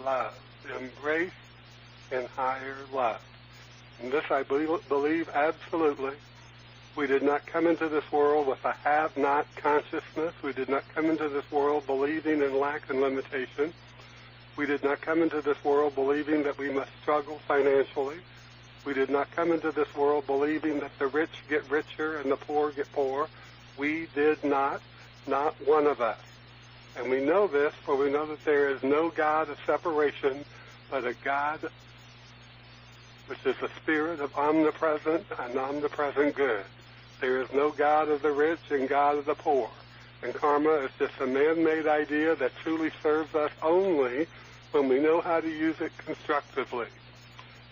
love, embrace in higher love. And this I believe absolutely. We did not come into this world with a have-not consciousness. We did not come into this world believing in lack and limitation. We did not come into this world believing that we must struggle financially. We did not come into this world believing that the rich get richer and the poor get poor. We did not one of us. And we know this, for we know that there is no God of separation, but a God which is the spirit of omnipresent and omnipresent good. There is no God of the rich and God of the poor. And karma is just a man-made idea that truly serves us only when we know how to use it constructively.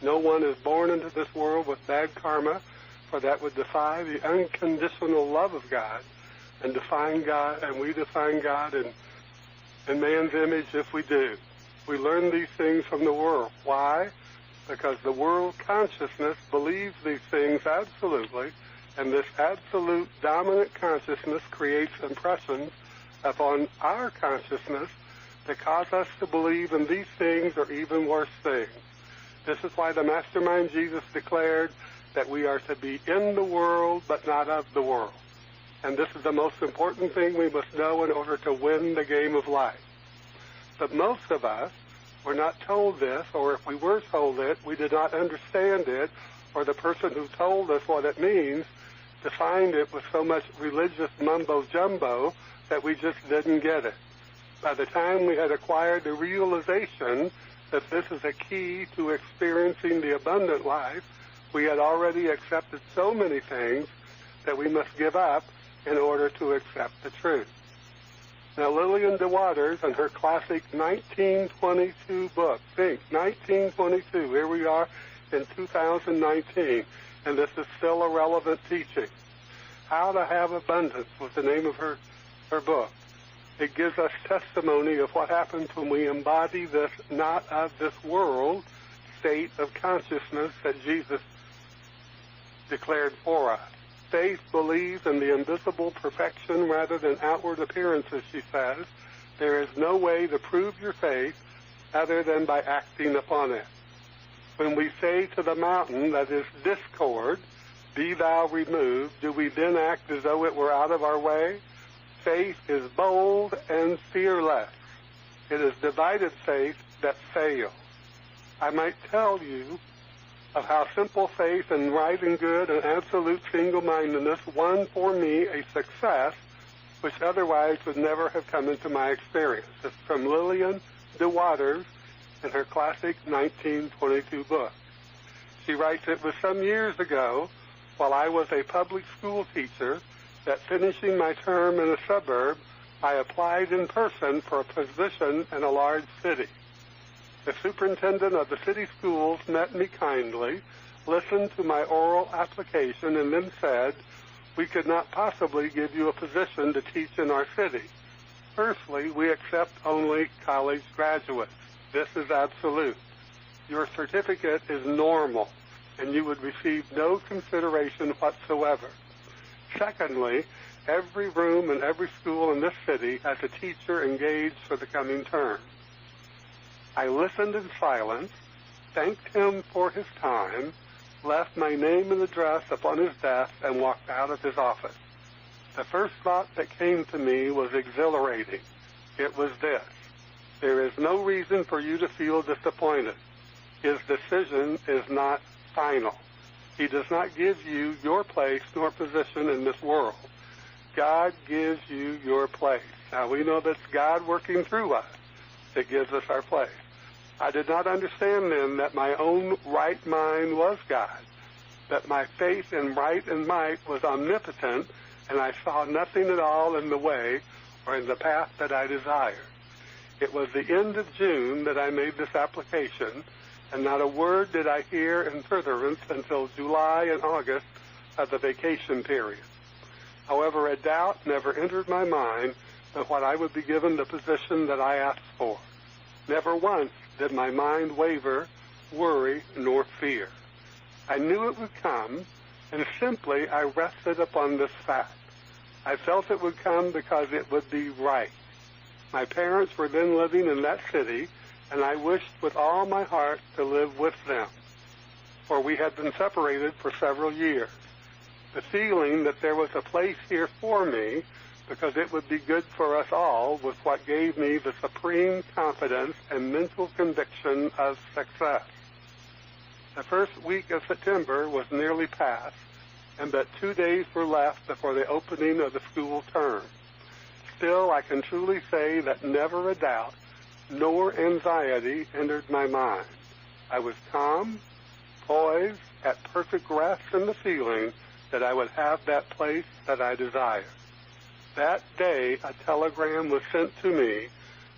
No one is born into this world with bad karma, for that would defy the unconditional love of God, and we define God in man's image if we do. We learn these things from the world. Why? Because the world consciousness believes these things absolutely, and this absolute dominant consciousness creates impressions upon our consciousness that cause us to believe in these things or even worse things. This is why the Mastermind Jesus declared that we are to be in the world but not of the world. And this is the most important thing we must know in order to win the game of life. But most of us were not told this, or if we were told it, we did not understand it, or the person who told us what it means defined it with so much religious mumbo-jumbo that we just didn't get it. By the time we had acquired the realization that this is a key to experiencing the abundant life, we had already accepted so many things that we must give up in order to accept the truth. Now, Lillian DeWatters, in her classic 1922 book, think, 1922, here we are in 2019, and this is still a relevant teaching. How to Have Abundance was the name of her book. It gives us testimony of what happens when we embody this not of this world state of consciousness that Jesus declared for us. Faith believes in the invisible perfection rather than outward appearances, she says. There is no way to prove your faith other than by acting upon it. When we say to the mountain that is discord, be thou removed, do we then act as though it were out of our way? Faith is bold and fearless. It is divided faith that fails. I might tell you of how simple faith and right and good and absolute single-mindedness won for me a success which otherwise would never have come into my experience. It's from Lillian DeWatters in her classic 1922 book. She writes, it was some years ago, while I was a public school teacher, that finishing my term in a suburb, I applied in person for a position in a large city. The superintendent of the city schools met me kindly, listened to my oral application, and then said, we could not possibly give you a position to teach in our city. Firstly, we accept only college graduates. This is absolute. Your certificate is normal, and you would receive no consideration whatsoever. Secondly, every room in every school in this city has a teacher engaged for the coming term. I listened in silence, thanked him for his time, left my name and address upon his desk, and walked out of his office. The first thought that came to me was exhilarating. It was this: there is no reason for you to feel disappointed. His decision is not final. He does not give you your place nor position in this world. God gives you your place. Now, we know that's God working through us that gives us our place. I did not understand then that my own right mind was God, that my faith in right and might was omnipotent, and I saw nothing at all in the way or in the path that I desired. It was the end of June that I made this application, and not a word did I hear in furtherance until July and August of the vacation period. However, a doubt never entered my mind that what I would be given the position that I asked for. Never once did my mind waver, worry, nor fear. I knew it would come, and simply I rested upon this fact. I felt it would come because it would be right. My parents were then living in that city, and I wished with all my heart to live with them, for we had been separated for several years. The feeling that there was a place here for me, because it would be good for us all, was what gave me the supreme confidence and mental conviction of success. The first week of September was nearly past, and but 2 days were left before the opening of the school term. Still, I can truly say that never a doubt nor anxiety entered my mind. I was calm, poised, at perfect rest in the feeling that I would have that place that I desired. That day, a telegram was sent to me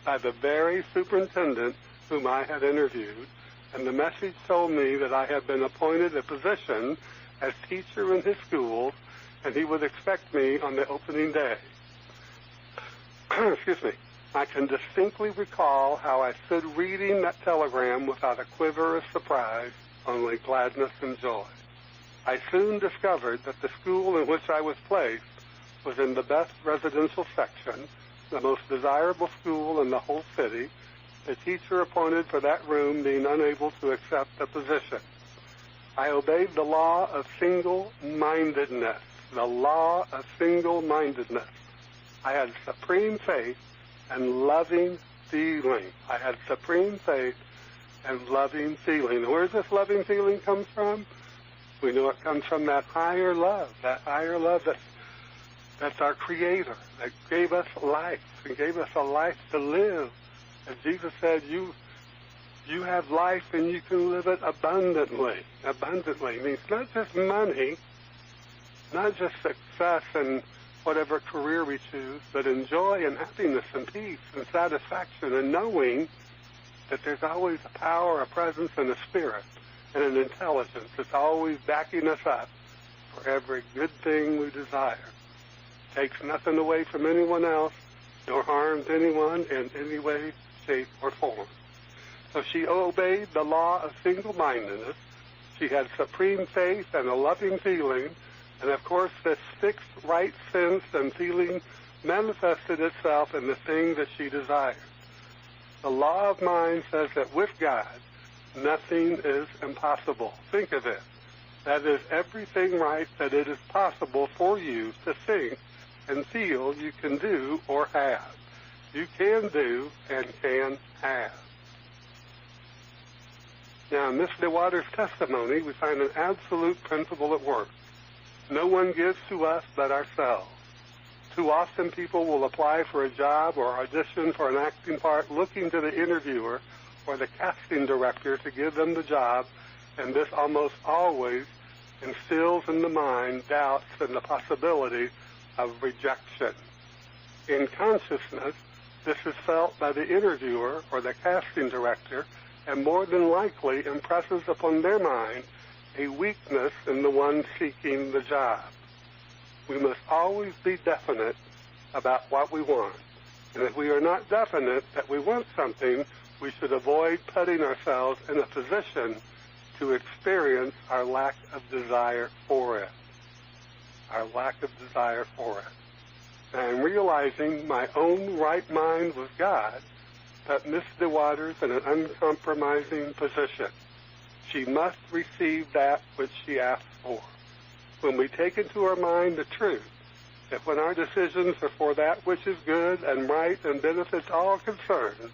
by the very superintendent whom I had interviewed, and the message told me that I had been appointed a position as teacher in his school, and he would expect me on the opening day. Excuse me. I can distinctly recall how I stood reading that telegram without a quiver of surprise, only gladness and joy. I soon discovered that the school in which I was placed was in the best residential section, the most desirable school in the whole city, the teacher appointed for that room being unable to accept the position. I obeyed the law of single-mindedness, the law of single-mindedness. I had supreme faith and loving feeling. I had supreme faith and loving feeling. And where does this loving feeling come from? We know it comes from that higher love that's our Creator, that gave us life and gave us a life to live. As Jesus said, you have life and you can live it abundantly. Abundantly means not just money, not just success and whatever career we choose, but in joy and happiness and peace and satisfaction and knowing that there's always a power, a presence, and a spirit and an intelligence that's always backing us up for every good thing we desire. Takes nothing away from anyone else, nor harms anyone in any way, shape, or form. So she obeyed the law of single-mindedness. She had supreme faith and a loving feeling, and of course this fixed right sense and feeling manifested itself in the thing that she desired. The law of mind says that with God, nothing is impossible. Think of it. That is everything right that it is possible for you to think and feel you can do or have. You can do and can have. Now, in Miss DeWater's testimony, we find an absolute principle at work. No one gives to us but ourselves. Too often people will apply for a job or audition for an acting part looking to the interviewer or the casting director to give them the job, and this almost always instills in the mind doubts and the possibility of rejection. In consciousness, this is felt by the interviewer or the casting director, and more than likely impresses upon their mind a weakness in the one seeking the job. We must always be definite about what we want. And if we are not definite that we want something, we should avoid putting ourselves in a position to experience our lack of desire for it. Our lack of desire for it. And realizing my own right mind with God put Miss DeWaters in an uncompromising position. She must receive that which she asked for. When we take into our mind the truth that when our decisions are for that which is good and right and benefits all concerned,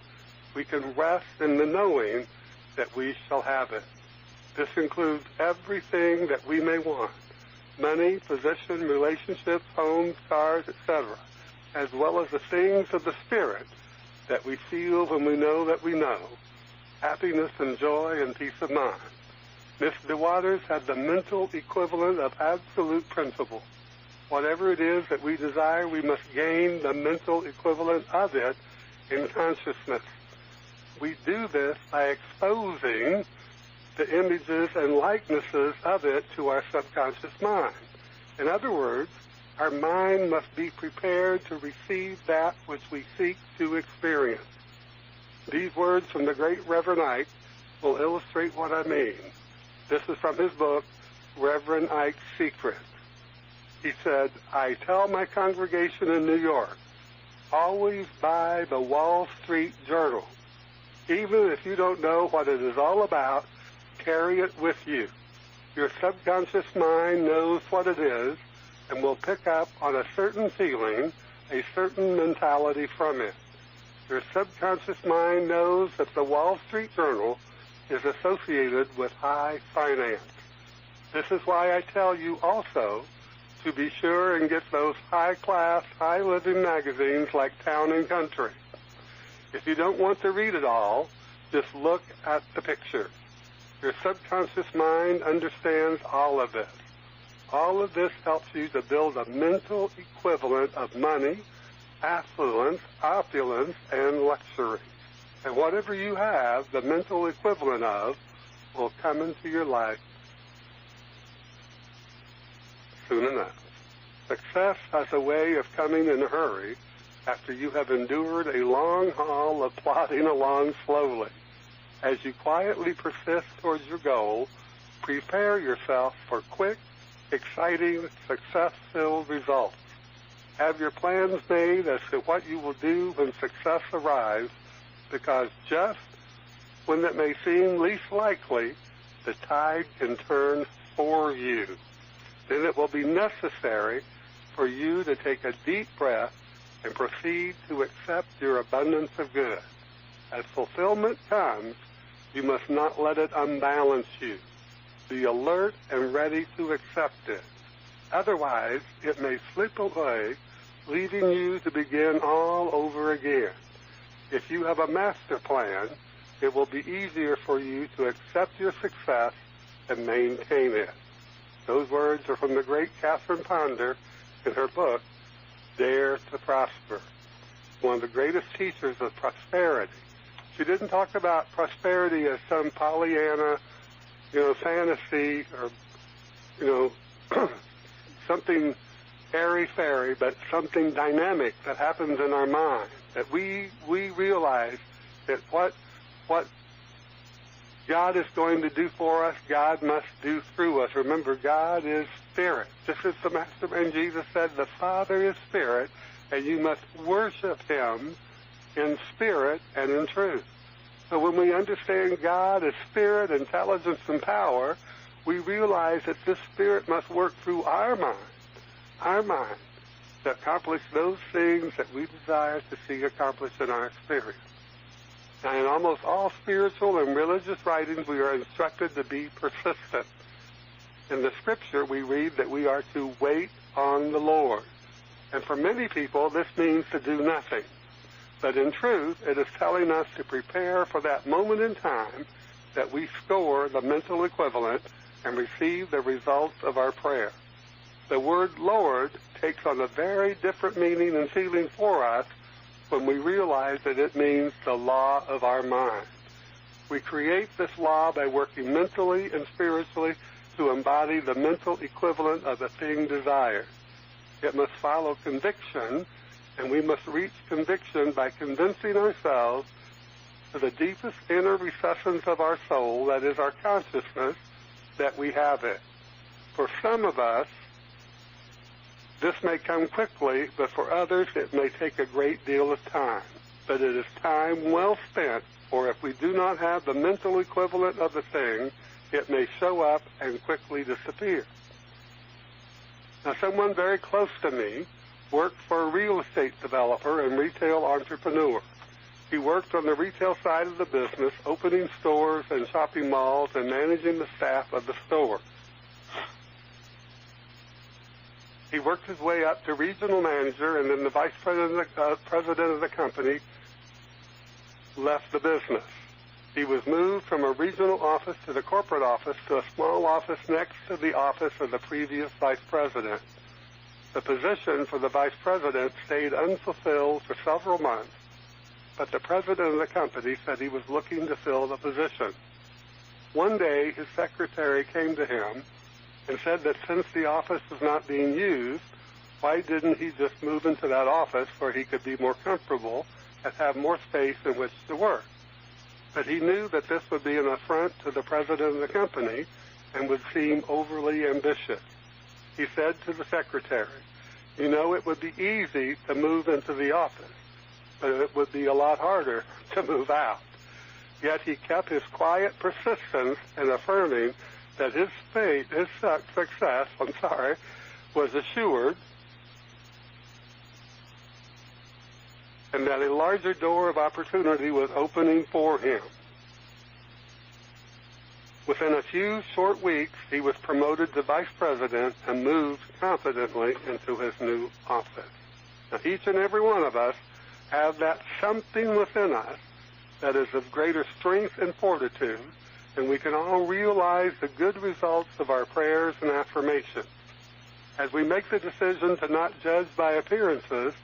we can rest in the knowing that we shall have it. This includes everything that we may want: money, position, relationships, homes, cars, etc., as well as the things of the Spirit that we feel when we know, happiness and joy and peace of mind. Miss DeWaters had the mental equivalent of absolute principle. Whatever it is that we desire, we must gain the mental equivalent of it in consciousness. We do this by exposing the images and likenesses of it to our subconscious mind. In other words, our mind must be prepared to receive that which we seek to experience. These words from the great Reverend Ike will illustrate what I mean. This is from his book, Reverend Ike's Secret. He said, "I tell my congregation in New York, always buy the Wall Street Journal. Even if you don't know what it is all about, carry it with you. Your subconscious mind knows what it is and will pick up on a certain feeling, a certain mentality from it. Your subconscious mind knows that the Wall Street Journal is associated with high finance. This is why I tell you also to be sure and get those high-class, high-living magazines like Town and Country. If you don't want to read it all, just look at the picture. Your subconscious mind understands all of this. All of this helps you to build a mental equivalent of money, affluence, opulence, and luxury. And whatever you have, the mental equivalent of, will come into your life soon enough. Success has a way of coming in a hurry after you have endured a long haul of plodding along slowly. As you quietly persist towards your goal, prepare yourself for quick, exciting, success-filled results. Have your plans made as to what you will do when success arrives, because just when it may seem least likely, the tide can turn for you. Then it will be necessary for you to take a deep breath and proceed to accept your abundance of good. As fulfillment comes, you must not let it unbalance you. Be alert and ready to accept it. Otherwise, it may slip away, leaving you to begin all over again. If you have a master plan, it will be easier for you to accept your success and maintain it. Those words are from the great Catherine Ponder in her book, Dare to Prosper, one of the greatest teachers of prosperity. She didn't talk about prosperity as some Pollyanna, fantasy or, something airy-fairy, but something dynamic that happens in our mind, that we realize that what God is going to do for us, God must do through us. Remember, God is spirit. Just as the Master and Jesus said, the Father is spirit, and you must worship him in spirit and in truth. So when we understand God as spirit, intelligence, and power, we realize that this spirit must work through our mind, to accomplish those things that we desire to see accomplished in our experience. Now, in almost all spiritual and religious writings, we are instructed to be persistent. In the scripture, we read that we are to wait on the Lord. And for many people, this means to do nothing. But in truth, it is telling us to prepare for that moment in time that we score the mental equivalent and receive the results of our prayer. The word Lord takes on a very different meaning and feeling for us when we realize that it means the law of our mind. We create this law by working mentally and spiritually to embody the mental equivalent of the thing desired. It must follow conviction, and we must reach conviction by convincing ourselves to the deepest inner recessions of our soul, that is our consciousness, that we have it. For some of us, this may come quickly, but for others it may take a great deal of time. But it is time well spent, for if we do not have the mental equivalent of the thing, it may show up and quickly disappear. Now, someone very close to me worked for a real estate developer and retail entrepreneur. He worked on the retail side of the business, opening stores and shopping malls and managing the staff of the store. He worked his way up to regional manager, and then the vice president of the company left the business. He was moved from a regional office to the corporate office to a small office next to the office of the previous vice president. The position for the vice president stayed unfulfilled for several months, but the president of the company said he was looking to fill the position. One day, his secretary came to him and said that since the office was not being used, why didn't he just move into that office where he could be more comfortable and have more space in which to work? But he knew that this would be an affront to the president of the company and would seem overly ambitious. He said to the secretary, it would be easy to move into the office, but it would be a lot harder to move out. yet he kept his quiet persistence in affirming that his fate, his success, was assured, and that a larger door of opportunity was opening for him. Within a few short weeks, he was promoted to vice president and moved confidently into his new office. Now, each and every one of us have that something within us that is of greater strength and fortitude, and we can all realize the good results of our prayers and affirmations. As we make the decision to not judge by appearances,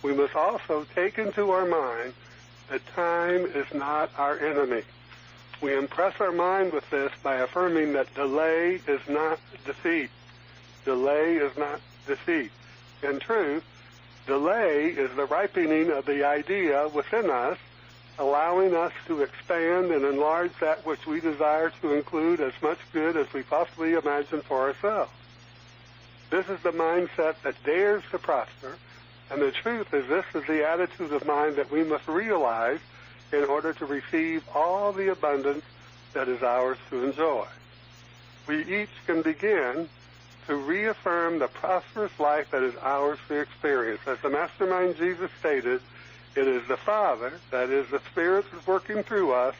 we must also take into our mind that time is not our enemy. We impress our mind with this by affirming that delay is not defeat. Delay is not defeat. In truth, delay is the ripening of the idea within us, allowing us to expand and enlarge that which we desire to include as much good as we possibly imagine for ourselves. This is the mindset that dares to prosper, and the truth is this is the attitude of mind that we must realize in order to receive all the abundance that is ours to enjoy. We each can begin to reaffirm the prosperous life that is ours to experience. As the Mastermind Jesus stated, it is the Father, that is the Spirit is working through us.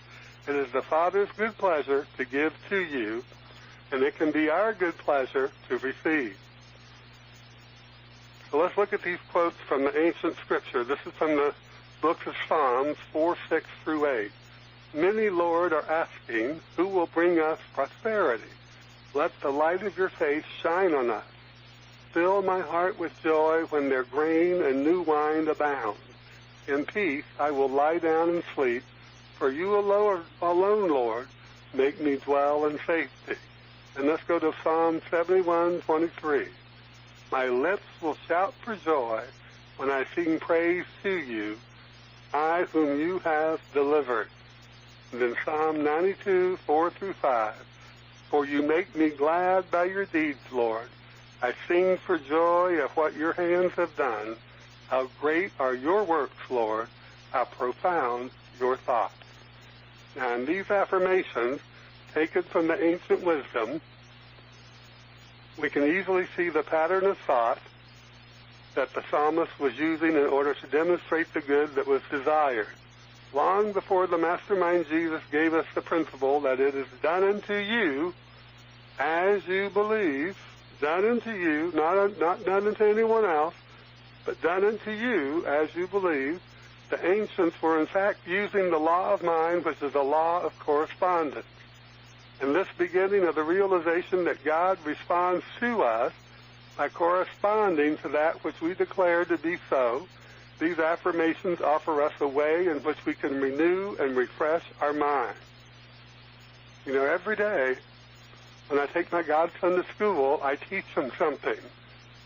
It is the Father's good pleasure to give to you, and it can be our good pleasure to receive. So let's look at these quotes from the ancient scripture. This is from the books of Psalms 4, 6 through 8. Many, Lord, are asking, who will bring us prosperity? Let the light of your face shine on us. Fill my heart with joy when their grain and new wine abound. In peace I will lie down and sleep, for you alone, Lord, make me dwell in safety. And let's go to Psalm 71:23. My lips will shout for joy when I sing praise to you, I whom you have delivered. And then Psalm 92, 4 through 5. For you make me glad by your deeds, Lord. I sing for joy of what your hands have done. How great are your works, Lord. How profound your thoughts. Now, in these affirmations, taken from the ancient wisdom, we can easily see the pattern of thought that the psalmist was using in order to demonstrate the good that was desired. Long before the Mastermind Jesus gave us the principle that it is done unto you as you believe, done unto you, not done unto anyone else, but done unto you as you believe, the ancients were in fact using the law of mind, which is the law of correspondence. And this beginning of the realization that God responds to us by corresponding to that which we declare to be so, these affirmations offer us a way in which we can renew and refresh our mind. You know, every day when I take my godson to school, I teach him something.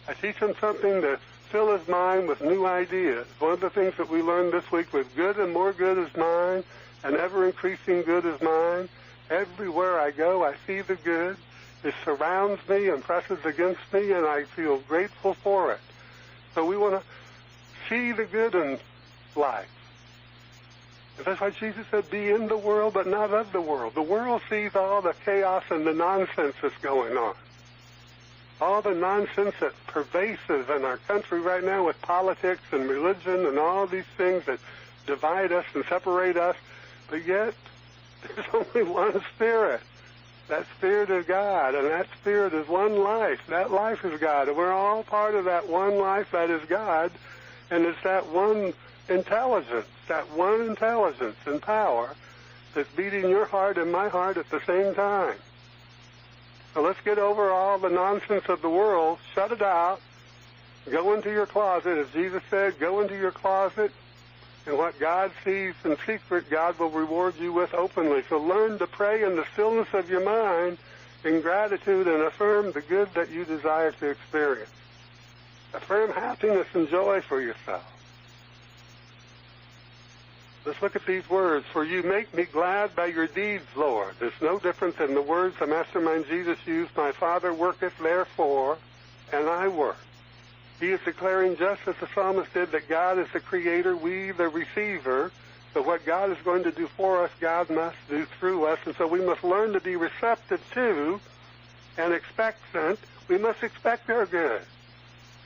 I teach him something to fill his mind with new ideas. One of the things that we learned this week was good and more good is mine, and ever-increasing good is mine. Everywhere I go, I see the good. It surrounds me and presses against me, and I feel grateful for it. So we want to see the good in life. And that's why Jesus said, be in the world, but not of the world. The world sees all the chaos and the nonsense that's going on. All the nonsense that's pervasive in our country right now with politics and religion and all these things that divide us and separate us. But yet, there's only one Spirit. That Spirit is God, and that Spirit is one life. That life is God, and we're all part of that one life that is God, and it's that one intelligence and power that's beating your heart and my heart at the same time. So let's get over all the nonsense of the world, shut it out, go into your closet. As Jesus said, go into your closet, and what God sees in secret, God will reward you with openly. So learn to pray in the stillness of your mind in gratitude and affirm the good that you desire to experience. Affirm happiness and joy for yourself. Let's look at these words. For you make me glad by your deeds, Lord. It's no different than the words the Mastermind Jesus used, my Father worketh therefore, and I work. He is declaring, just as the psalmist did, that God is the creator, we the receiver. So what God is going to do for us, God must do through us. And so we must learn to be receptive to and expectant. We must expect their good.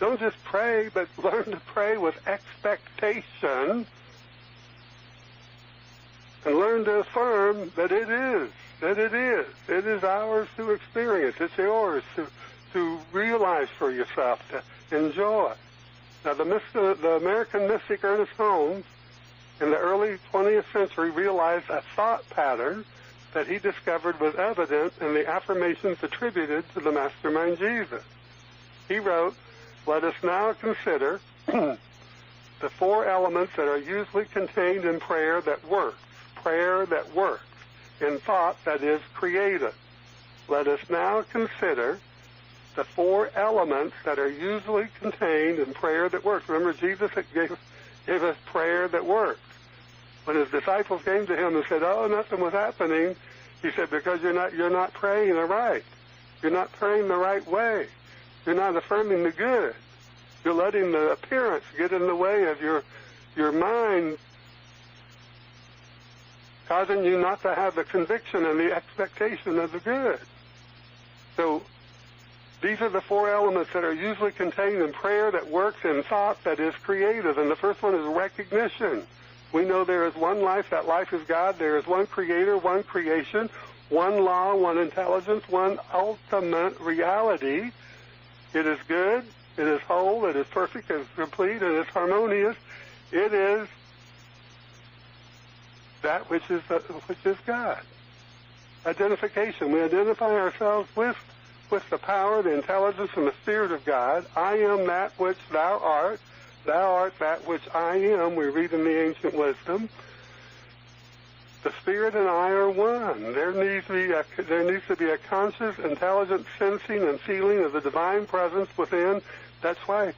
Don't just pray, but learn to pray with expectation. And learn to affirm that it is. It is ours to experience. It's yours to realize for yourself, to enjoy. Now, the American mystic Ernest Holmes, in the early 20th century, realized a thought pattern that he discovered was evident in the affirmations attributed to the mastermind Jesus. He wrote, "Let us now consider the four elements that are usually contained in prayer that works, in thought that is creative. Let us now consider the four elements that are usually contained in prayer that works." Remember, Jesus gave us prayer that works. When his disciples came to him and said, "Oh, nothing was happening," he said, "Because you're not praying right. You're not praying the right way. You're not affirming the good. You're letting the appearance get in the way of your mind, causing you not to have the conviction and the expectation of the good." So these are the four elements that are usually contained in prayer that works, in thought that is creative. And the first one is recognition. We know there is one life. That life is God. There is one creator, one creation, one law, one intelligence, one ultimate reality. It is good. It is whole. It is perfect. It is complete. It is harmonious. It is that which is God. Identification. We identify ourselves with the power, the intelligence, and the spirit of God. I am that which thou art. Thou art that which I am. We read in the ancient wisdom. The spirit and I are one. There needs to be a conscious, intelligent sensing and feeling of the divine presence within. That's why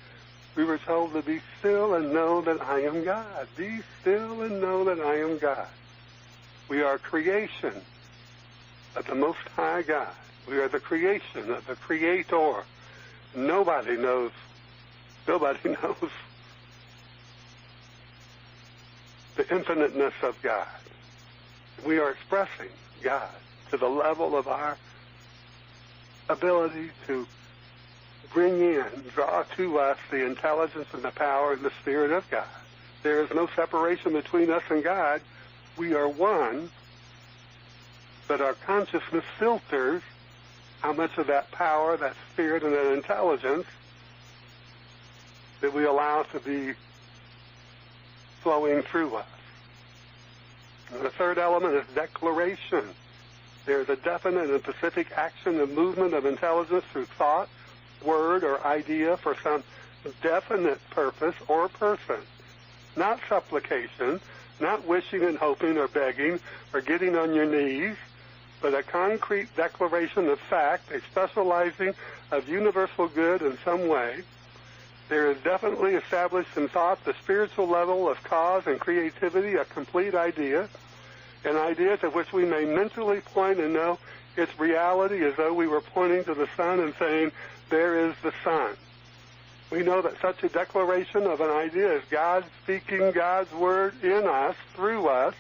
we were told to be still and know that I am God. Be still and know that I am God. We are creation of the Most High God. We are the creation of the Creator. Nobody knows the infiniteness of God. We are expressing God to the level of our ability to bring in, draw to us the intelligence and the power and the spirit of God. There is no separation between us and God. We are one, but our consciousness filters how much of that power, that spirit, and that intelligence that we allow to be flowing through us. And the third element is declaration. There is a definite and specific action and movement of intelligence through thought, word, or idea for some definite purpose or person. Not supplication, not wishing and hoping or begging or getting on your knees, but a concrete declaration of fact, a specializing of universal good in some way. There is definitely established in thought the spiritual level of cause and creativity, a complete idea, an idea to which we may mentally point and know its reality as though we were pointing to the sun and saying, there is the sun. We know that such a declaration of an idea is God speaking God's word in us, through us,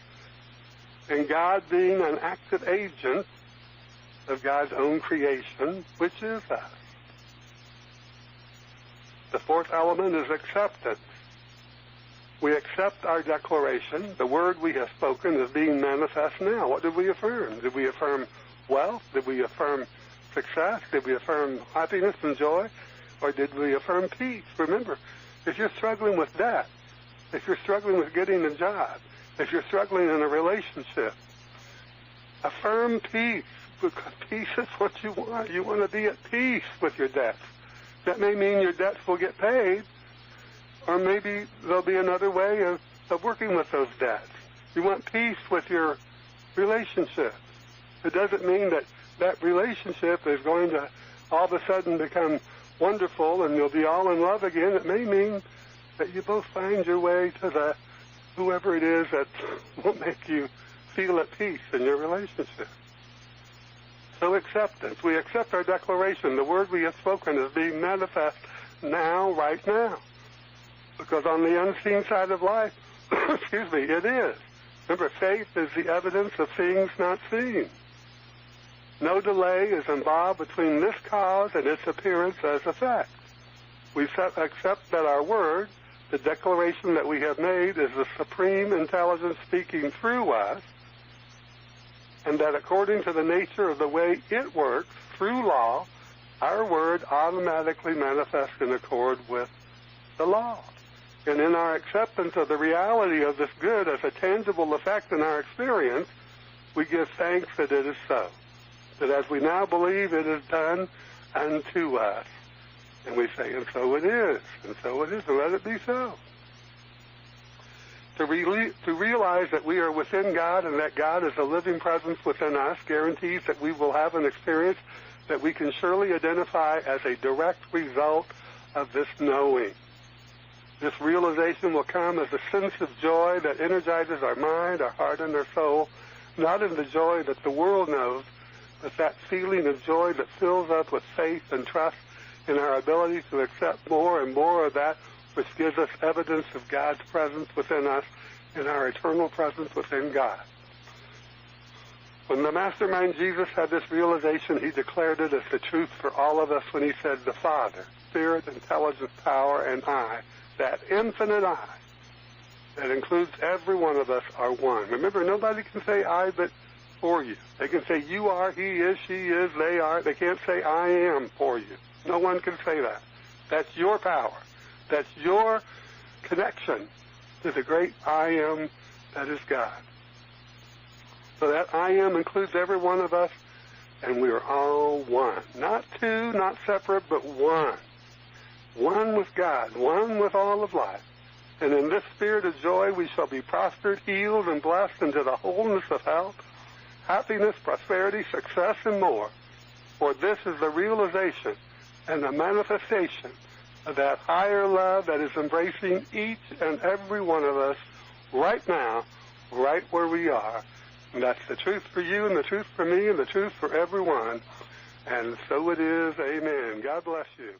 and God being an active agent of God's own creation, which is us. The fourth element is acceptance. We accept our declaration. The word we have spoken is being manifest now. What did we affirm? Did we affirm wealth? Did we affirm success? Did we affirm happiness and joy? Or did we affirm peace? Remember, if you're struggling with debt, if you're struggling with getting a job, if you're struggling in a relationship, affirm peace, because peace is what you want. You want to be at peace with your debts. That may mean your debts will get paid, or maybe there'll be another way of working with those debts. You want peace with your relationship. It doesn't mean that that relationship is going to all of a sudden become wonderful and you'll be all in love again. It may mean that you both find your way to the whoever it is that will make you feel at peace in your relationship. So acceptance. We accept our declaration. The word we have spoken is being manifest now, right now. Because on the unseen side of life, excuse me, it is. Remember, faith is the evidence of things not seen. No delay is involved between this cause and its appearance as effect. We accept that our word, the declaration that we have made, is the supreme intelligence speaking through us, and that according to the nature of the way it works, through law, our word automatically manifests in accord with the law. And in our acceptance of the reality of this good as a tangible effect in our experience, we give thanks that it is so. That as we now believe it is done unto us, and we say, and so it is, and let it be so. To realize that we are within God and that God is a living presence within us guarantees that we will have an experience that we can surely identify as a direct result of this knowing. This realization will come as a sense of joy that energizes our mind, our heart, and our soul, not in the joy that the world knows, but that feeling of joy that fills us with faith and trust in our ability to accept more and more of that which gives us evidence of God's presence within us and our eternal presence within God. When the mastermind Jesus had this realization, he declared it as the truth for all of us when he said, the Father, Spirit, intelligence, power, and I, that infinite I, that includes every one of us, are one. Remember, nobody can say I but for you. They can say you are, he is, she is, they are. They can't say I am for you. No one can say that. That's your power. That's your connection to the great I am that is God. So that I am includes every one of us, and we are all one. Not two, not separate, but one. One with God, one with all of life. And in this spirit of joy, we shall be prospered, healed, and blessed into the wholeness of health, happiness, prosperity, success, and more. For this is the realization and the manifestation of that higher love that is embracing each and every one of us right now, right where we are. And that's the truth for you and the truth for me and the truth for everyone. And so it is. Amen. God bless you.